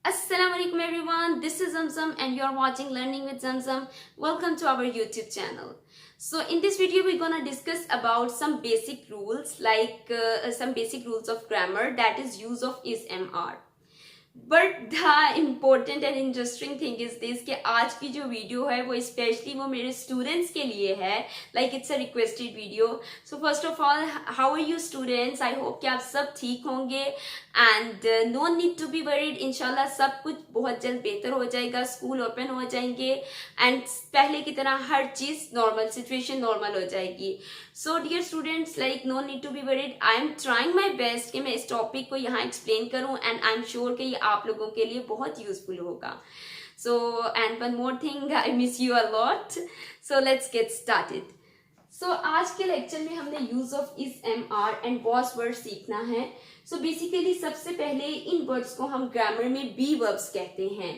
Assalamualaikum everyone, this is Zamzam and you are watching Learning with Zamzam. Welcome to our YouTube channel. So in this video we're gonna discuss about some basic rules some basic rules of grammar, that is use of is MR. But the important and interesting thing is this कि आज की जो video है वो specially वो मेरे students के लिए है, like it's a requested video. So first of all, how are you students? I hope कि आप सब ठीक होंगे and no need to be worried. इंशाल्लाह सब कुछ बहुत जल्द बेहतर हो जाएगा, स्कूल ओपन हो जाएंगे एंड पहले की तरह हर चीज नॉर्मल, सिचुएशन नॉर्मल हो जाएगी. So dear students, like no need to be worried. I am trying my best कि मैं इस टॉपिक को यहाँ एक्सप्लेन करूँ एंड आई एम श्योर कि ये आप लोगों के लिए बहुत यूजफुल होगा. So and one more thing, I miss you a lot. So let's get started. So आज के लेक्चर में हमने use of is am are and was word सीखना है. सो बेसिकली सबसे पहले इन वर्ड्स को हम ग्रामर में बी वर्ब्स कहते हैं.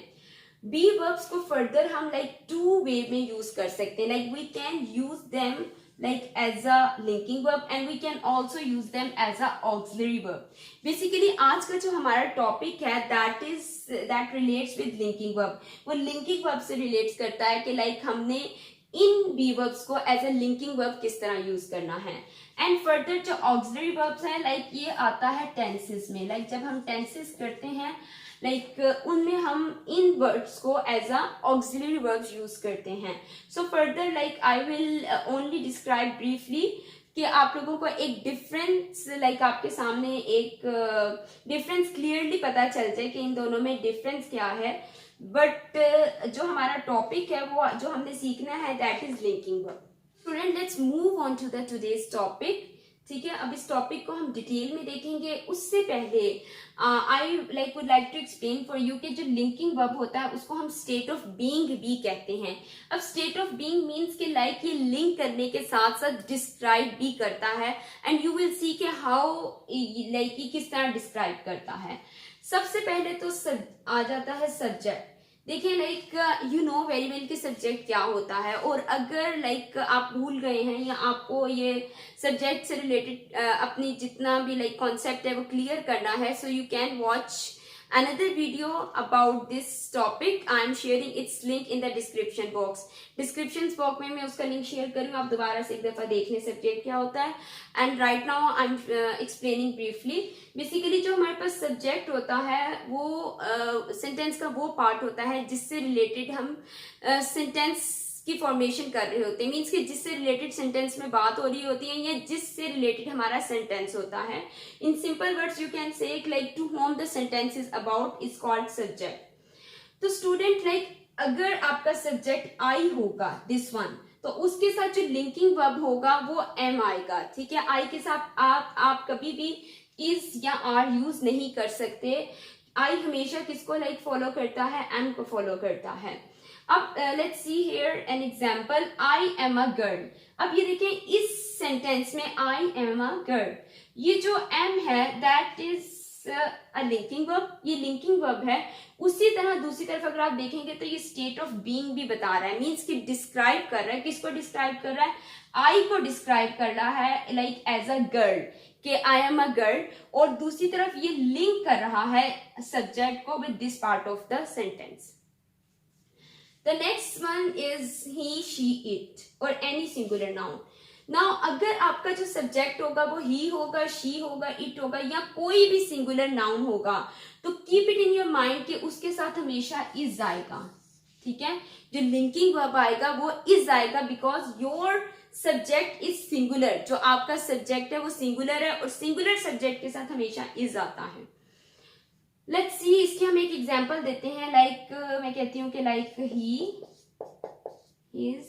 बी वर्ब्स को फर्दर हम लाइक टू वे में यूज कर सकते हैं. Like we can use them like as a linking verb and we can also use them as a auxiliary verb. Basically आज का जो हमारा टॉपिक है that relates with linking verb. वो linking verb से relates करता है कि like हमने इन बी वर्ब्स को एज a linking verb किस तरह यूज करना है. एंड फर्दर जो auxiliary verbs है लाइक ये आता है टेंसेस में. लाइक जब हम टेंसेस करते हैं उनमें हम इन वर्ड्स को as a auxiliary verbs use करते हैं. So further like I will only describe briefly कि आप लोगों को एक डिफरेंस आपके सामने एक डिफरेंस क्लियरली पता चल जाए कि इन दोनों में डिफरेंस क्या है. बट जो हमारा टॉपिक है वो जो हमने सीखना है that is linking verb. Student, let's move on to the today's topic. ठीक है, अब इस टॉपिक को हम डिटेल में देखेंगे. उससे पहले I would like to explain for you कि जो लिंकिंग वर्ब होता है उसको हम स्टेट ऑफ बीइंग भी कहते हैं. अब स्टेट ऑफ बीइंग मीन्स के ये लिंक करने के साथ साथ डिस्क्राइब भी करता है एंड यू विल सी के हाउ ये किस तरह डिस्क्राइब करता है. सबसे पहले तो आ जाता है सब्जेक्ट. देखिए यू नो वेरी वेल कि सब्जेक्ट क्या होता है, और अगर आप भूल गए हैं या आपको ये सब्जेक्ट से रिलेटेड अपनी जितना भी कॉन्सेप्ट है वो क्लियर करना है, so you can watch another video about this topic. I am sharing its link in the description box. Description box में मैं उसका लिंक शेयर करूँ, आप दोबारा से एक दफा देख लें सब्जेक्ट क्या होता है. And right now I am explaining briefly. Basically जो हमारे पास सब्जेक्ट होता है वो सेंटेंस का वो पार्ट होता है जिससे रिलेटेड हम सेंटेंस की फॉर्मेशन कर रहे होते हैं. मीन्स कि जिससे रिलेटेड सेंटेंस में बात हो रही होती है या जिससे रिलेटेड हमारा सेंटेंस होता है. In simple words you can say to whom the sentence is about is called subject. तो स्टूडेंट अगर आपका सब्जेक्ट आई होगा दिस वन, तो उसके साथ जो लिंकिंग वर्ब होगा वो एम आएगा. ठीक है, आई के साथ आप कभी भी इज या आर यूज नहीं कर सकते. आई हमेशा किसको फॉलो करता है? एम को फॉलो करता है. अब let's see here an example. I am a girl. अब ये देखें इस सेंटेंस में आई एम अ गर्ल, ये जो एम है that is a linking verb. ये लिंकिंग वर्ब है. उसी तरह दूसरी तरफ अगर आप देखेंगे तो ये स्टेट ऑफ बीइंग भी बता रहा है. मीन्स कि डिस्क्राइब कर रहा है. किसको डिस्क्राइब कर रहा है? आई को डिस्क्राइब कर रहा है एज अ गर्ल कि आई एम अ गर्ल, और दूसरी तरफ ये लिंक कर रहा है सब्जेक्ट को with this part of the sentence. The next one is he, she, it or any singular noun. Now अगर आपका जो सब्जेक्ट होगा वो he होगा, she होगा, it होगा या कोई भी सिंगुलर नाउन होगा, तो keep it in your mind कि उसके साथ हमेशा is आएगा. ठीक है, जो लिंकिंग वर्ब आएगा वो is आएगा because your subject is singular. जो आपका सब्जेक्ट है वो सिंगुलर है और सिंगुलर सब्जेक्ट के साथ हमेशा is आता है. लेट्स सी, इसके हम एक एग्जांपल देते हैं. मैं कहती हूँ कि ही is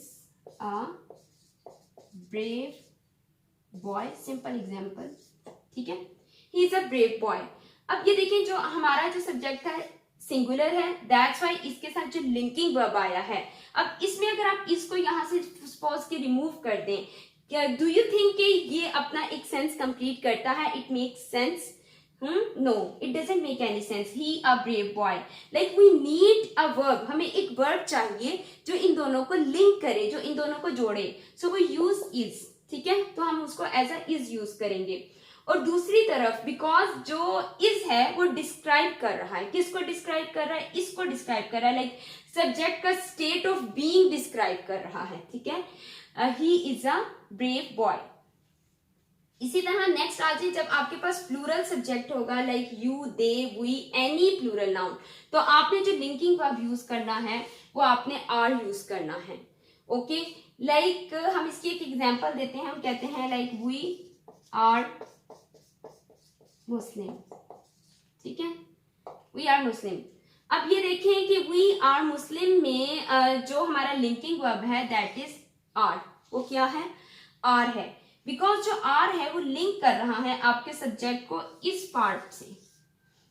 a brave boy. Simple example. ठीक है, he is a brave boy. अब ये देखें जो हमारा जो सब्जेक्ट है सिंगुलर है, दैट्स व्हाई इसके साथ जो लिंकिंग वर्ब आया है. अब इसमें अगर आप इसको यहां से सपोज के रिमूव कर दें, क्या डू यू थिंक कि ये अपना एक सेंस कंप्लीट करता है? It makes sense? No, it doesn't make any sense. He a brave boy. We need a verb. हमें एक verb चाहिए जो इन दोनों को लिंक करे, जो इन दोनों को जोड़े. So we use is. ठीक है, तो हम उसको as a is यूज करेंगे. और दूसरी तरफ बिकॉज जो इज है वो डिस्क्राइब कर रहा है, किसको डिस्क्राइब कर रहा है, इसको डिस्क्राइब कर रहा है, लाइक सब्जेक्ट का स्टेट ऑफ बीइंग डिस्क्राइब कर रहा है, ठीक है। He is a brave boy. इसी तरह नेक्स्ट आ जाए, जब आपके पास प्लूरल सब्जेक्ट होगा like you, they, we, any plural noun, तो आपने जो लिंकिंग वर्ब यूज करना है वो आपने आर यूज करना है, ओके। लाइक हम इसकी एक एग्जांपल देते हैं, हम कहते हैं लाइक वी आर मुस्लिम, ठीक है, वी आर मुस्लिम। अब ये देखें कि वी आर मुस्लिम में जो हमारा लिंकिंग वर्ब है दैट इज आर, वो क्या है, आर है, बिकॉज जो आर है वो लिंक कर रहा है आपके सब्जेक्ट को इस पार्ट से,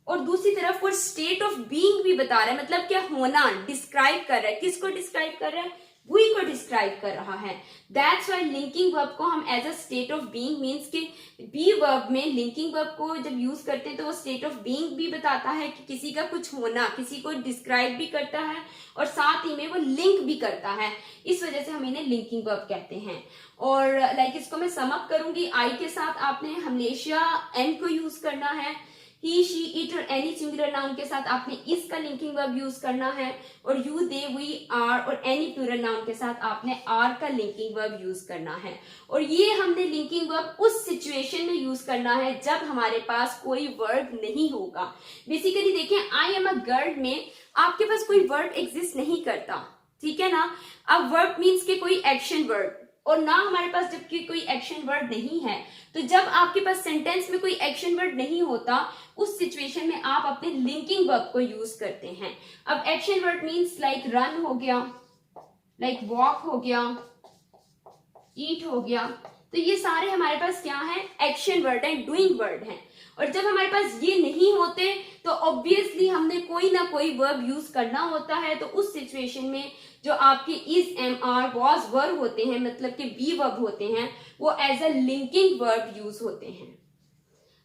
और दूसरी तरफ वो स्टेट ऑफ बीइंग भी बता रहा है, मतलब क्या होना डिस्क्राइब कर रहा है, किसको डिस्क्राइब कर रहा है, वी को डिस्क्राइब कर रहा है। दैट्स वाई लिंकिंग वर्ब को हम as a state of being means के बी वर्ब में लिंकिंग वर्ब को जब यूज करते हैं तो वो स्टेट ऑफ बीइंग भी बताता है कि किसी का कुछ होना, किसी को डिस्क्राइब भी करता है और साथ ही में वो लिंक भी करता है, इस वजह से हम इन्हें लिंकिंग वर्ब कहते हैं। और लाइक इसको मैं सम अप करूंगी, आई के साथ आपने हमेशा एन को यूज करना है, ही, शी, इट और एनी सिंगुलर नाउन के साथ आपने इस का लिंकिंग वर्ब यूज करना है, और यू, दे, वी, आर और एनी प्लूरल नाउन के साथ आपने आर का लिंकिंग वर्ब यूज करना है। और ये हमने लिंकिंग वर्ब उस सिचुएशन में यूज करना है जब हमारे पास कोई वर्ब नहीं होगा। बेसिकली देखें, आई एम अ गर्ल में आपके पास कोई वर्ब एग्जिस्ट नहीं करता, ठीक है ना। अब वर्ब मीन्स के कोई एक्शन वर्ब, और ना हमारे पास जबकि कोई एक्शन वर्ड नहीं है, तो जब आपके पास सेंटेंस में कोई एक्शन वर्ड नहीं होता उस सिचुएशन में आप अपने लिंकिंग वर्ब को यूज करते हैं। अब action word means like run हो गया, लाइक वॉक हो गया, ईट हो गया, तो ये सारे हमारे पास क्या है, एक्शन वर्ड है, डूइंग वर्ड है। और जब हमारे पास ये नहीं होते तो ऑब्वियसली हमने कोई ना कोई वर्ब यूज करना होता है, तो उस सिचुएशन में जो आपके is, am, are, was verb होते हैं, मतलब कि बी वर्ब होते हैं, वो as a linking verb use होते हैं।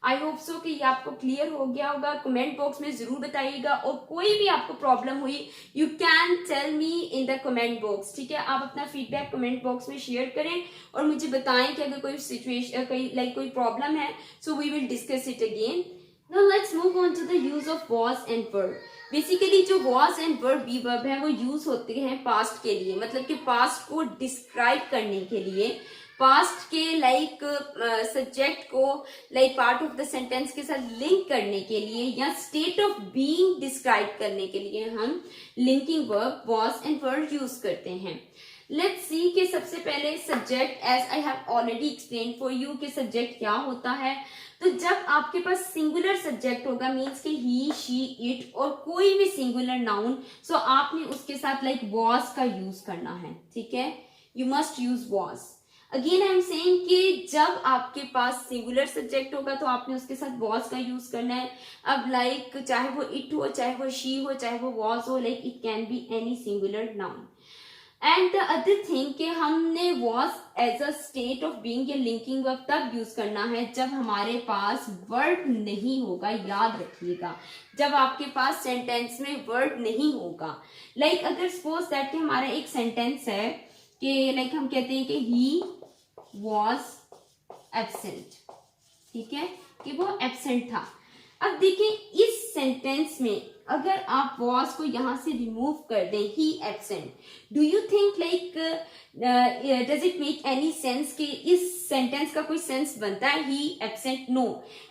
आई होप सो कि ये आपको क्लियर हो गया होगा। कमेंट बॉक्स में जरूर बताइएगा, और कोई भी आपको प्रॉब्लम हुई you can tell me in the comment box, ठीक है। आप अपना फीडबैक कमेंट बॉक्स में शेयर करें और मुझे बताएं कि अगर कोई सिचुएशन कोई प्रॉब्लम है, so we will discuss it again. Now let's move on to the use of was and verb. Basically जो was and verb be verb है वो यूज होते हैं पास्ट के लिए, मतलब कि पास्ट को डिस्क्राइब करने के लिए, पास्ट के लाइक सब्जेक्ट को like part of the sentence के साथ लिंक करने के लिए, या स्टेट ऑफ बीइंग डिस्क्राइब करने के लिए हम linking verb was and verb use करते हैं। लेट्स सी कि सबसे पहले subject, as I have already explain for you कि सब्जेक्ट क्या होता है। तो जब आपके पास सिंगुलर सब्जेक्ट होगा मीन्स के ही, शी, इट और कोई भी सिंगुलर नाउन, सो आपने उसके साथ लाइक वॉज का यूज करना है, ठीक है, you must use was. Again I am saying कि जब आपके पास सिंगुलर सब्जेक्ट होगा तो आपने उसके साथ वॉज का यूज करना है। अब लाइक चाहे वो इट हो, चाहे वो शी हो, चाहे वो वॉज हो, like it can be any singular noun. And the other thing कि हमने was as a state of being या लिंकिंग वर्ब तब यूज करना है जब हमारे पास वर्ड नहीं होगा। याद रखिएगा, जब आपके पास सेंटेंस में वर्ड नहीं होगा, लाइक अगर सपोज दैट कि हमारा एक सेंटेंस है कि लाइक हम कहते हैं कि ही वॉज एब्सेंट, ठीक है, कि वो एब्सेंट था। अब देखिए इस सेंटेंस में अगर आप वॉज को यहां से रिमूव कर दें, he absent, do you think like does it make any sense कि इस सेंटेंस का कोई सेंस बनता है, he absent? No,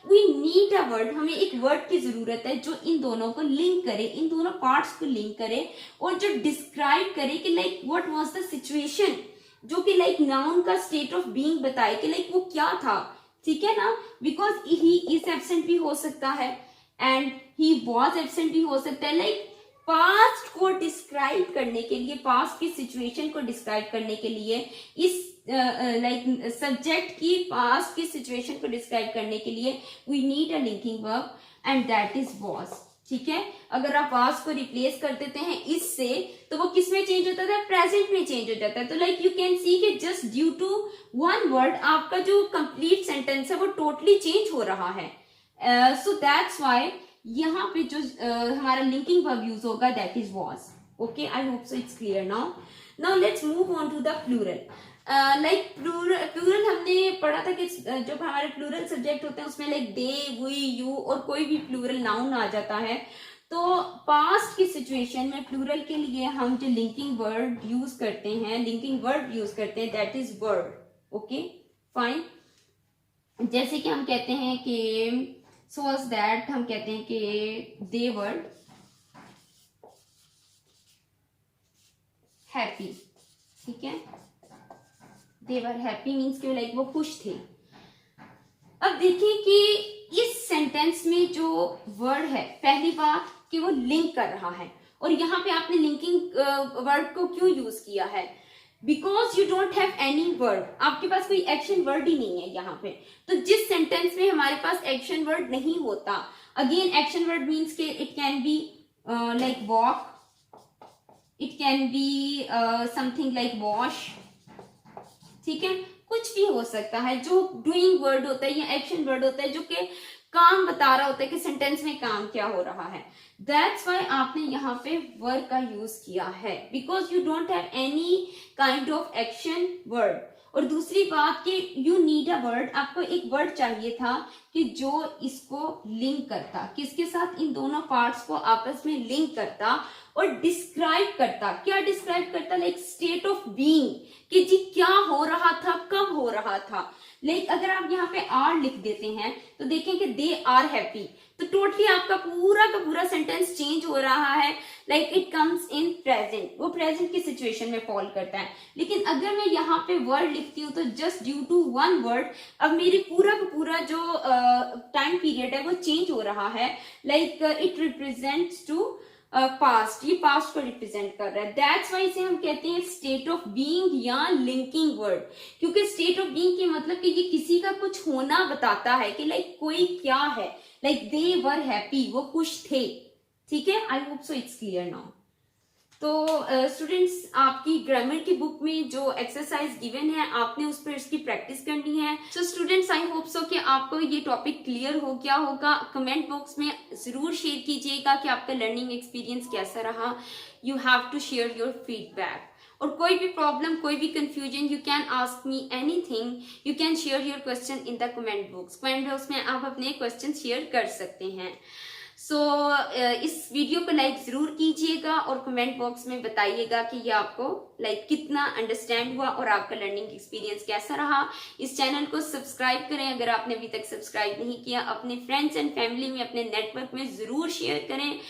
we need a word, हमें एक वर्ड की जरूरत है जो इन दोनों को लिंक करे, इन दोनों पार्ट्स को लिंक करे और जो डिस्क्राइब करे कि like what was the situation, जो कि लाइक नाउन का स्टेट ऑफ बीइंग बताए कि लाइक वो क्या था, ठीक है ना। बिकॉज ही इज एब्सेंट भी हो सकता है एंड ही वॉज एब्सेंट भी हो सकता है। लाइक पास्ट को डिस्क्राइब करने के लिए, पास्ट की सिचुएशन को डिस्क्राइब करने के लिए, इस लाइक सब्जेक्ट की पास्ट की सिचुएशन को डिस्क्राइब करने के लिए we need a linking verb and that is was, ठीक है। अगर आप वॉज को रिप्लेस कर देते हैं इससे तो वो किस में चेंज होता है, प्रेजेंट में चेंज हो जाता है। तो लाइक यू कैन सी कि just due to one word आपका जो कंप्लीट सेंटेंस है वो टोटली चेंज हो रहा है। सो दैट्स व्हाई यहाँ पे जो हमारा लिंकिंग वर्ब यूज होगा that is was. Okay, I hope so it's clear now. Now let's move on to the plural. Like plural हमने पढ़ा था कि जो हमारे प्लूरल सब्जेक्ट होते हैं उसमें लाइक दे, वी, यू और कोई भी प्लूरल नाउन आ जाता है। तो पास्ट की सिचुएशन में प्लूरल के लिए हम जो लिंकिंग वर्ड यूज करते हैं, that is word. Okay fine. जैसे कि हम कहते हैं कि सो वाज दैट, हम कहते हैं कि दे वर हैप्पी। ठीक है, दे वर हैप्पी मीन्स कि लाइक वो खुश थे। अब देखिए कि इस सेंटेंस में जो वर्ड है, पहली बात कि वो लिंक कर रहा है, और यहाँ पे आपने लिंकिंग वर्ड को क्यों यूज किया है? Because you don't have any word, आपके पास कोई एक्शन वर्ड ही नहीं है यहाँ पे। तो जिस सेंटेंस में हमारे पास एक्शन वर्ड नहीं होता, अगेन एक्शन वर्ड मीन्स के it can be like walk, it can be something like wash. ठीक है, कुछ भी हो सकता है जो डूइंग वर्ड होता है या एक्शन वर्ड होता है जो कि काम बता रहा होता है कि सेंटेंस में काम क्या हो रहा है। दैट्स वाई आपने यहाँ पे वर्ड का यूज किया है, because you don't have any kind of action word. और दूसरी बात कि यू नीड अ वर्ड, आपको एक वर्ड चाहिए था कि जो इसको लिंक करता, किसके साथ, इन दोनों पार्ट्स को आपस में लिंक करता और डिस्क्राइब करता। क्या डिस्क्राइब करता? लाइक स्टेट ऑफ बीइंग, कि जी क्या हो रहा था, कब हो रहा था। लाइक अगर आप यहाँ पे आर लिख देते हैं तो देखें कि दे आर हैप्पी, तो टोटली आपका पूरा का पूरा सेंटेंस चेंज हो रहा है। Like it comes in present, वो प्रेजेंट की सिचुएशन में फॉल करता है। लेकिन अगर मैं यहाँ पे वर्ड लिखती हूँ तो just due to one word अब मेरी पूरा का पूरा जो टाइम पीरियड है वो चेंज हो रहा है। Like it represents to past, ये पास्ट को रिप्रेजेंट कर रहा है। दैट्स वाई इसे हम कहते हैं स्टेट ऑफ बीइंग या लिंकिंग वर्ड, क्योंकि स्टेट ऑफ बीइंग के मतलब कि ये किसी का कुछ होना बताता है कि लाइक कोई क्या है। लाइक दे वर हैप्पी, वो खुश थे। ठीक है, आई hope so it's clear now. तो स्टूडेंट्स आपकी ग्रामर की बुक में जो एक्सरसाइज गिवन है आपने उस पर इसकी प्रैक्टिस करनी है। सो स्टूडेंट्स आई होप सो कि आपको ये टॉपिक क्लियर हो गया होगा। कमेंट बॉक्स में जरूर शेयर कीजिएगा कि आपका लर्निंग एक्सपीरियंस कैसा रहा। You have to share your feedback, और कोई भी प्रॉब्लम, कोई भी confusion, you can ask me anything, you can share your question in the comment box. Comment box में आप अपने क्वेश्चन शेयर कर सकते हैं। सो इस वीडियो को लाइक जरूर कीजिएगा और कमेंट बॉक्स में बताइएगा कि ये आपको लाइक कितना अंडरस्टैंड हुआ और आपका लर्निंग एक्सपीरियंस कैसा रहा। इस चैनल को सब्सक्राइब करें अगर आपने अभी तक सब्सक्राइब नहीं किया। अपने फ्रेंड्स एंड फैमिली में, अपने नेटवर्क में जरूर शेयर करें।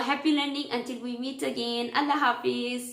Happy learning until we meet again. Allah Hafiz.